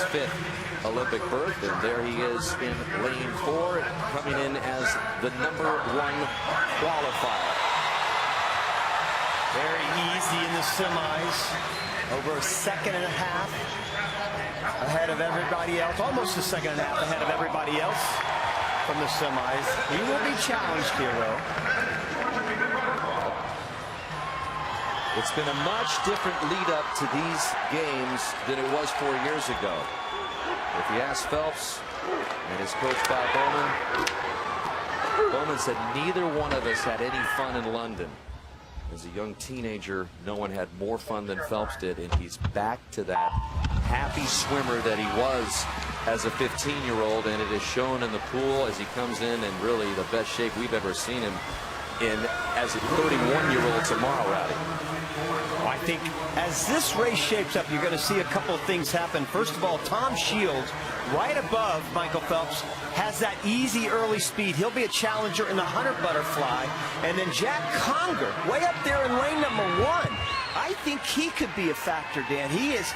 fifth Olympic berth, and there he is in lane 4, coming in as the #1 qualifier. Very easy in the semis, over a second and a half ahead of everybody else, almost a second and a half ahead of everybody else from the semis. He will be challenged here, though. It's been a much different lead up to these games than it was 4 years ago. If you ask Phelps and his coach Bob Bowman said neither one of us had any fun in London. As a young teenager, no one had more fun than Phelps did, and he's back to that happy swimmer that he was as a 15-year-old, and it is shown in the pool as he comes in really the best shape we've ever seen him in as a 31-year-old tomorrow, Rowdy. Well, I think as this race shapes up, you're going to see a couple of things happen. First of all, Tom Shields, right above Michael Phelps, has that easy early speed. He'll be a challenger in the 100 butterfly. And then Jack Conger, way up there in lane #1. I think he could be a factor, Dan. He is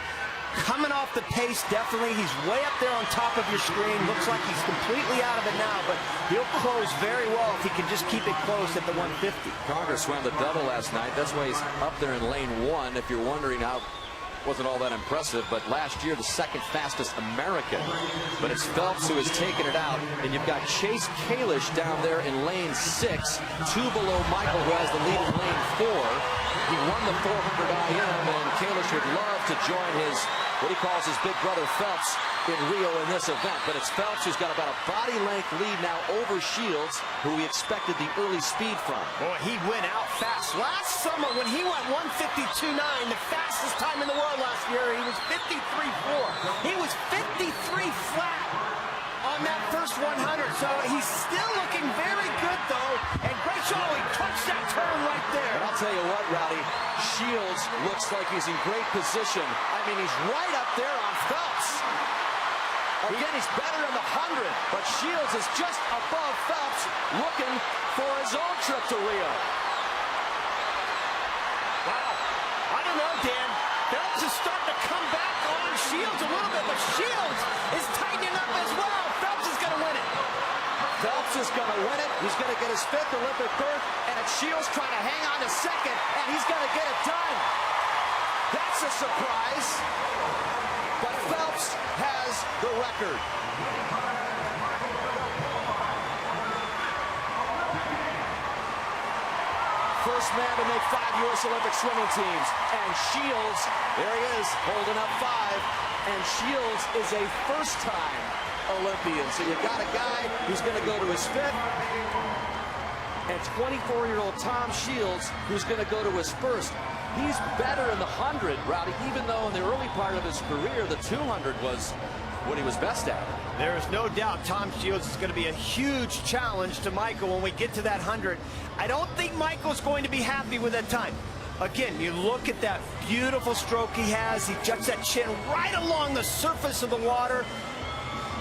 coming off the pace, definitely. He's way up there on top of your screen. Looks like he's completely out of it now, but he'll close very well if he can just keep it close at the 150. Conger swam the double last night. That's why he's up there in lane 1. If you're wondering how, wasn't all that impressive, but last year the second fastest American. But it's Phelps who has taken it out, and you've got Chase Kalish down there in lane 6, 2 below Michael, who has the lead in lane 4. He won the 400 IM, and Kalish would love to join his, what he calls his big brother Phelps, in Rio in this event. But it's Phelps who's got about a body length lead now over Shields, who we expected the early speed from. Boy, he went out fast. Last summer when he went 152.9, the fastest time in the world last year, he was 53.4. He was 53 flat on that first 100. So he's still looking very good, though. And great shot, he touched that turn right there. But I'll tell you what, Rowdy, Shields looks like he's in great position. I mean, he's right up there on Phelps. Again, he's better in the 100, but Shields is just above Phelps, looking for his own trip to Rio. Wow. I don't know, Dan. Phelps is starting to come back on Shields a little bit, but Shields is tightening up as well. Phelps is going to win it. Phelps is going to win it. He's going to get his 5th Olympic berth, and it's Shields trying to hang on to 2nd, and he's going to get it done. That's a surprise. But Phelps has the record. First man to make 5 U.S. Olympic swimming teams. And Shields, there he is, holding up 5. And Shields is a first-time Olympian. So you got a guy who's going to go to his 5th. And 24-year-old Tom Shields, who's going to go to his 1st. He's better in the 100, Rowdy, even though in the early part of his career, the 200 was what he was best at. There is no doubt Tom Shields is going to be a huge challenge to Michael when we get to that 100. I don't think Michael's going to be happy with that time. Again, you look at that beautiful stroke he has. He juts that chin right along the surface of the water.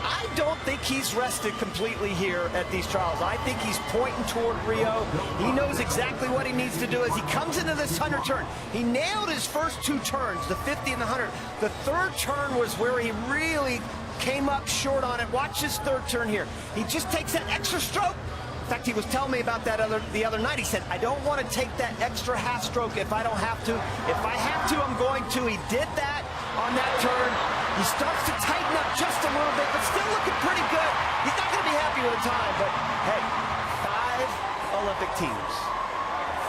I don't think he's rested completely here at these trials. I think he's pointing toward Rio. He knows exactly what he needs to do as he comes into this 100 turn. He nailed his first 2 turns, the 50 and the 100. The 3rd turn was where he really came up short on it. Watch his 3rd turn here. He just takes that extra stroke. In fact, he was telling me about that the other night. He said, I don't want to take that extra half stroke if I don't have to. If I have to, I'm going to. He did that on that turn. He starts to tighten up just a little bit, but still looking pretty good. He's not going to be happy with the time, but hey, 5 Olympic teams.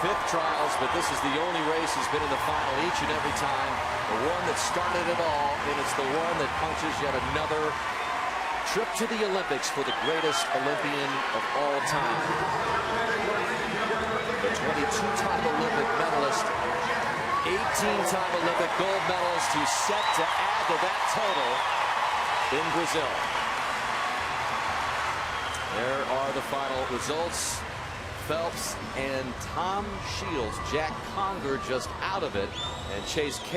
5th trials, but this is the only race he's been in the final each and every time. The one that started it all, and it's the one that punches yet another trip to the Olympics for the greatest Olympian of all time. The 22-time Olympic medalist, 18-time Olympic gold medalist, who's set to add to that total in Brazil. There are the final results. Phelps and Tom Shields. Jack Conger just out of it, and Chase